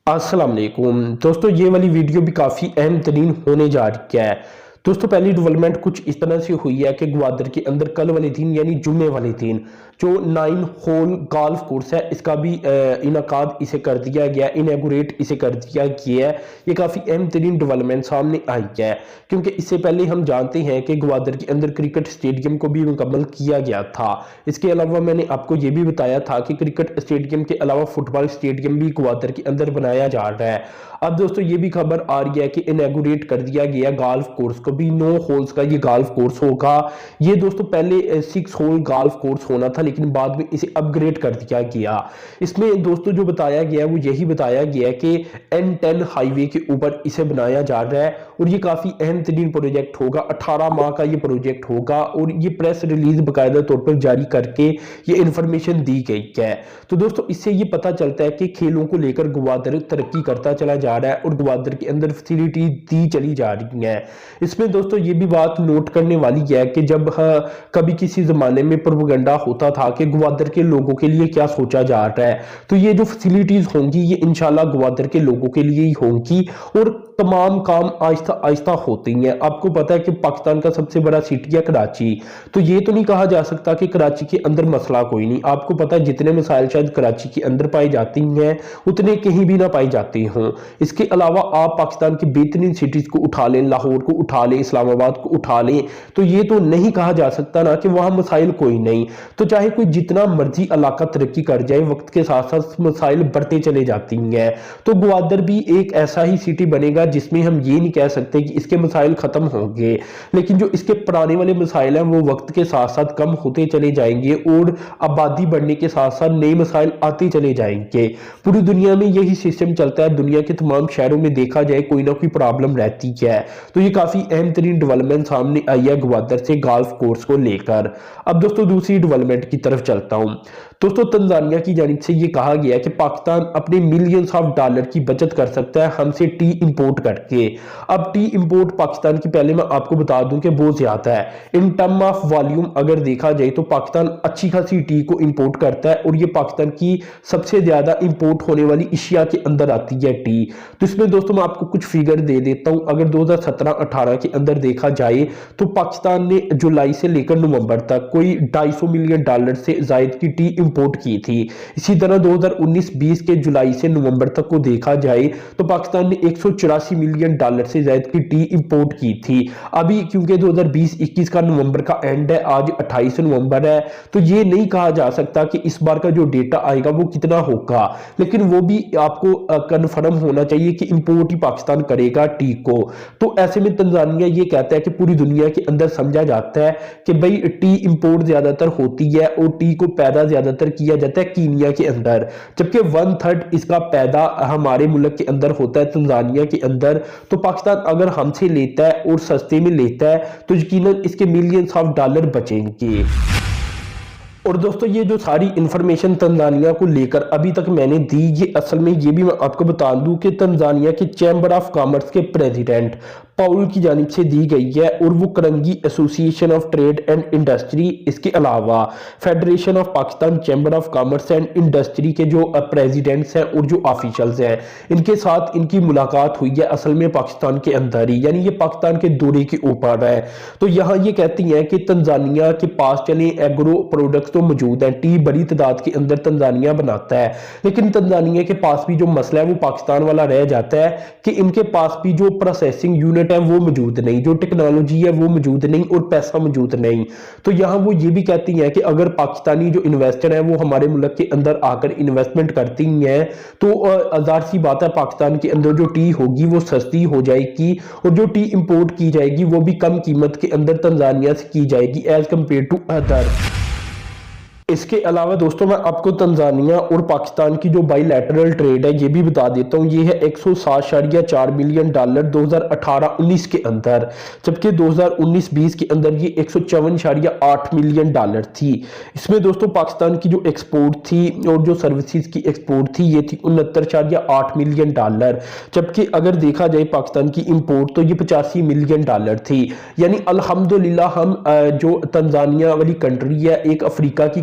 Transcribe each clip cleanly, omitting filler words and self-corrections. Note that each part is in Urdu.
السلام علیکم دوستو، یہ والی ویڈیو بھی کافی اہم ترین ہونے جا رہی ہے۔ دوستو پہلی ڈیولپمنٹ کچھ اس طرح سے ہوئی ہے کہ گوادر کے اندر کل والے دن یعنی جمعے والے دن جو 9 ہول گالف کورس ہے اس کا بھی انعقاد اسے کر دیا گیا، انیگوریٹ اسے کر دیا گیا ہے۔ یہ کافی اہم ترین ڈیولپمنٹ سامنے آئی ہے، کیونکہ اس سے پہلے ہم جانتے ہیں کہ گوادر کے اندر کرکٹ اسٹیڈیم کو بھی مکمل کیا گیا تھا۔ اس کے علاوہ میں نے آپ کو یہ بھی بتایا تھا کہ کرکٹ اسٹیڈیم کے علاوہ فٹ بال اسٹیڈیم بھی گوادر کے اندر بنایا جا رہا ہے۔ اب دوستو یہ بھی خبر آ رہی ہے کہ انیگوریٹ کر دیا گیا گالف کورس کو بھی، 9 ہولز کا یہ گالف کورس ہوگا۔ یہ دوستو پہلے 6 ہول گالف کورس ہونا تھا، لیکن بعد میں اسے اپ گریڈ کر دیا گیا۔ اس میں دوستو جو بتایا گیا وہ یہی بتایا گیا کہ N10 ہائی وے کے اوپر اسے بنایا جا رہا ہے، اور یہ کافی اہم ترین پروجیکٹ ہوگا۔ 18 ماہ کا یہ پروجیکٹ ہوگا، اور یہ پریس ریلیز باقاعدہ طور پر جاری کر کے یہ انفارمیشن دی گئی ہے۔ تو دوستو اس سے یہ پتہ چلتا ہے کہ کھیلوں کو لے کر گوادر ترقی کرتا چلا جا رہا ہے، اور گوادر کے اندر فیسیلیٹی دی چلی جا رہی ہیں۔ اس میں دوستو یہ بھی بات نوٹ کرنے والی ہے کہ جب کبھی کسی زمانے میں پروپیگنڈا ہوتا تھا کہ گوادر کے لوگوں کے لیے کیا سوچا جا رہا ہے، تو یہ جو فیسیلیٹیز ہوں گی یہ انشاءاللہ گوادر کے لوگوں کے لیے ہی ہوں گی، اور تمام کام آہستہ آہستہ ہوتے ہیں۔ آپ کو پتا ہے کہ پاکستان کا سب سے بڑا سٹی ہے کراچی، تو یہ تو نہیں کہا جا سکتا کہ کراچی کے اندر مسئلہ کوئی نہیں۔ آپ کو پتا ہے جتنے مسائل شاید کراچی کے اندر پائے جاتے ہیں اتنے کہیں بھی نہ پائے جاتے ہوں۔ اس کے علاوہ آپ پاکستان کی بہترین سٹیز کو اٹھا لیں، لاہور کو اٹھا لیں، اسلام آباد کو اٹھا لیں، تو یہ تو نہیں کہا جا سکتا نا کہ وہاں مسائل کوئی نہیں۔ تو چاہے کوئی جتنا مرضی علاقہ ترقی کر جائے، وقت کے ساتھ ساتھ مسائل بڑھتے چلے جاتی ہیں۔ تو گوادر بھی ایک ایسا ہی سٹی بنے گا جس میں ہم یہ نہیں کہہ سکتے کہ اس کے مسائل ختم ہوں گے، لیکن جو اس کے پرانے والے مسائل ہیں وہ وقت کے ساتھ ساتھ کم ہوتے چلے جائیں گے، اور آبادی بڑھنے کے ساتھ ساتھ نئے مسائل آتے چلے جائیں گے۔ پوری دنیا میں یہی سسٹم چلتا ہے، دنیا کے تمام شہروں میں دیکھا جائے کوئی نہ کوئی پرابلم رہتی ہے۔ تو یہ کافی اہم ترین ڈیولپمنٹ سامنے آئی ہے گوادر سے گالف کورس کو لے کر۔ اب دوستو دوسری ڈیولپمنٹ کی طرف چلتا ہوں۔ دوستو تنزانیہ کی جانب سے یہ کہا گیا کہ پاکستان اپنے ملینز آف ڈالر کی بچت کر سکتا ہے ہم سے ٹی امپورٹ کر کے۔ اب ٹی امپورٹ پاکستان کی پہلے میں آپ کو بتا دوں کہ بہت زیادہ ہے۔ ان ٹرم آف والیوم اگر دیکھا جائے تو پاکستان اچھی خاصی ٹی کو امپورٹ کرتا ہے، اور یہ پاکستان کی سب سے زیادہ امپورٹ ہونے والی اشیاء کے اندر آتی ہے ٹی۔ تو اس میں دوستو میں آپ کو کچھ فیگر دے دیتا ہوں۔ اگر 2017-18 کے اندر دیکھا جائے تو پاکستان نے جولائی سے لے کر نومبر تک کوئی $250 ملین سے زائد کی ٹی امپورٹ کی تھی۔ اسی طرح 2019-20 کے جولائی سے نومبر تک کو دیکھا جائے تو پاکستان نے $184 ملین سے زائد کی ٹی امپورٹ کی تھی۔ ابھی کیونکہ 2020-21 کا نومبر کا اینڈ ہے، آج 28 نومبر ہے، تو یہ نہیں کہا جا سکتا کہ اس بار کا جو ڈیٹا آئے گا وہ کتنا ہوگا، لیکن وہ بھی آپ کو کنفرم ہونا چاہیے کہ امپورٹ ہی پاکستان کرے گا ٹی کو۔ تو ایسے میں تنزانیہ یہ کہتا ہے کہ پوری دنیا کے اندر سمجھا جاتا ہے کہ بھئی ٹی امپورٹ زیادہ تر ہوتی ہے، اور ٹی کو پیدا زیادہ تر کیا جاتا ہے کینیا کے اندر، جبکہ 1/3 اس کا پیدا ہمارے ملک کے اندر ہوتا ہے تنزانیہ کے اندر۔ تو پاکستان اگر ہم سے لیتا ہے اور سستے میں لیتا ہے تو یقیناً اس کے ملینز آف ڈالر بچیں گے۔ اور دوستو یہ جو ساری انفارمیشن تنزانیہ کو لے کر ابھی تک میں نے دی، یہ اصل میں یہ بھی میں آپ کو بتا دوں کہ تنزانیہ کے چیمبر آف کامرس کے پریزیڈنٹ پاؤل کی جانب سے دی گئی ہے، اور وہ کرنگی ایسوسی ایشن آف ٹریڈ اینڈ انڈسٹری، اس کے علاوہ federation of Pakistan chamber of commerce and industry کے جو پریزیڈنٹس ہیں اور جو آفیشلز ہیں، ان کے ساتھ ان کی ملاقات ہوئی ہے اصل میں پاکستان کے اندر ہی، یعنی یہ پاکستان کے دورے کے اوپر ہے۔ تو یہاں یہ کہتی ہیں کہ تنزانیہ کے پاس چلیں ایگرو پروڈکٹس تو موجود ہیں، ٹی بڑی تعداد کے اندر تنزانیہ بناتا ہے، لیکن تنزانیہ کے پاس بھی جو مسئلہ ہے وہ پاکستان والا رہ جاتا ہے کہ ان کے پاس بھی جو پروسیسنگ یونٹ ہے وہ موجود نہیں، جو ٹیکنالوجی ہے وہ موجود نہیں، اور پیسہ موجود نہیں۔ تو یہاں وہ یہ بھی کہتی ہیں کہ اگر پاکستانی جو انویسٹر ہیں وہ ہمارے ملک کے اندر آ کر انویسٹمنٹ کرتی ہیں تو ظاہر سی بات ہے پاکستان کے اندر جو ٹی ہوگی وہ سستی ہو جائے گی، اور جو ٹی امپورٹ کی جائے گی وہ بھی کم قیمت کے اندر تنزانیہ سے کی جائے گی ایز کمپیئر ٹو ادر۔ اس کے علاوہ دوستوں میں آپ کو تنزانیہ اور پاکستان کی جو بائی لیٹرل ٹریڈ ہے یہ بھی بتا دیتا ہوں، یہ ہے $107.4 ملین 2018-19 کے اندر، جبکہ 2019-20 کے اندر یہ $154.8 ملین تھی۔ اس میں دوستوں پاکستان کی جو ایکسپورٹ تھی اور جو سروسز کی ایکسپورٹ تھی یہ تھی $69.8 ملین، جبکہ اگر دیکھا جائے پاکستان کی امپورٹ تو یہ $85 ملین تھی۔ یعنی الحمدللہ ہم جو تنزانیہ والی کنٹری ہے ایک افریقہ کی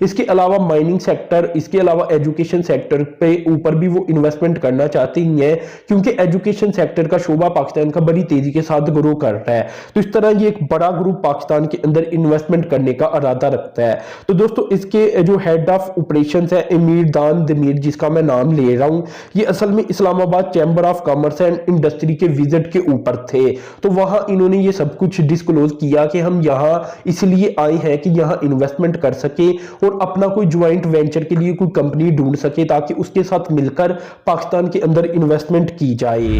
اس کے علاوہ مائننگ سیکٹر، اس کے علاوہ ایجوکیشن سیکٹر پہ اوپر بھی وہ انویسٹمنٹ کرنا چاہتے ہیں، کیونکہ ایجوکیشن سیکٹر کا شعبہ پاکستان کا بڑی تیزی کے ساتھ گرو کر رہا ہے۔ تو اس طرح یہ ایک بڑا گروپ پاکستان کے اندر انویسٹمنٹ کرنے کا ارادہ رکھتا ہے۔ تو دوستو اس کے جو ہیڈ آف آپریشنز ہے امیر دان دمیر، جس کا میں نام لے رہا ہوں، یہ اصل میں اسلام آباد chamber of commerce and industry کے وزٹ کے اوپر تھے۔ تو وہاں انہوں نے یہ سب کچھ ڈسکلوز کیا کہ ہم یہاں اس لیے آئے ہیں کہ یہاں انویسٹمنٹ کر سکے اور اپنا کوئی جوائنٹ وینچر کے لیے کوئی کمپنی ڈھونڈ سکے تاکہ اس کے ساتھ مل کر پاکستان کے اندر انویسٹمنٹ کی جائے۔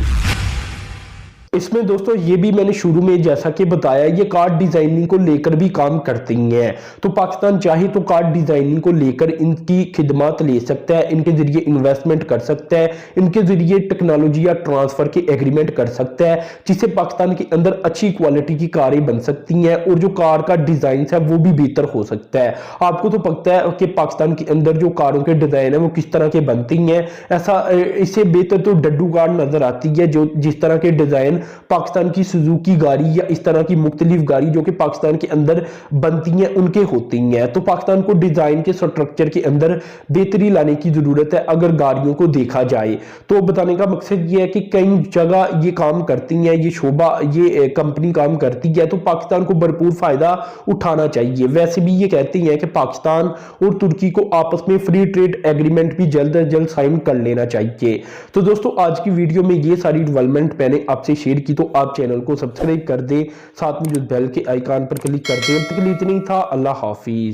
اس میں دوستو یہ بھی میں نے شروع میں جیسا کہ بتایا، یہ کارڈ ڈیزائننگ کو لے کر بھی کام کرتی ہیں۔ تو پاکستان چاہے تو کارڈ ڈیزائننگ کو لے کر ان کی خدمات لے سکتا ہے، ان کے ذریعے انویسٹمنٹ کر سکتا ہے، ان کے ذریعے ٹیکنالوجی یا ٹرانسفر کے ایگریمنٹ کر سکتا ہے، جس سے پاکستان کے اندر اچھی کوالٹی کی کاریں بن سکتی ہیں اور جو کار کا ڈیزائنز ہے وہ بھی بہتر ہو سکتا ہے۔ آپ کو تو پتہ ہے کہ پاکستان کے اندر جو کاروں کے ڈیزائن ہیں وہ کس طرح کے بنتی ہیں۔ اس سے بہتر تو ڈڈو کار نظر آتی ہے، جو جس طرح کے ڈیزائن پاکستان کی سوزوکی گاڑی یا اس طرح کی مختلف گاڑی جو کہ پاکستان کے اندر بنتی ہیں ان کے ہوتی ہیں۔ تو پاکستان کو ڈیزائن کے سٹرکچر کے اندر بہتری لانے کی ضرورت ہے اگر گاڑیوں کو دیکھا جائے۔ تو بتانے کا مقصد یہ ہے کہ کئی جگہ یہ کام کرتی ہیں، یہ شعبہ، یہ کمپنی کام کرتی ہے، تو پاکستان کو بھرپور فائدہ اٹھانا چاہیے۔ ویسے بھی یہ کہتے ہیں کہ پاکستان اور ترکی کو آپس میں فری ٹریڈ ایگریمنٹ بھی جلد از جلد سائن کر لینا چاہیے۔ تو دوستو آج کی ویڈیو میں یہ ساری ڈیولپمنٹ میں نے آپ سے شیئر کی، تو آپ چینل کو سبسکرائب کر دیں، ساتھ میں جو بیل کے آئیکن پر کلک کر دیں۔ اب تک کے لیے اتنا ہی تھا، اللہ حافظ۔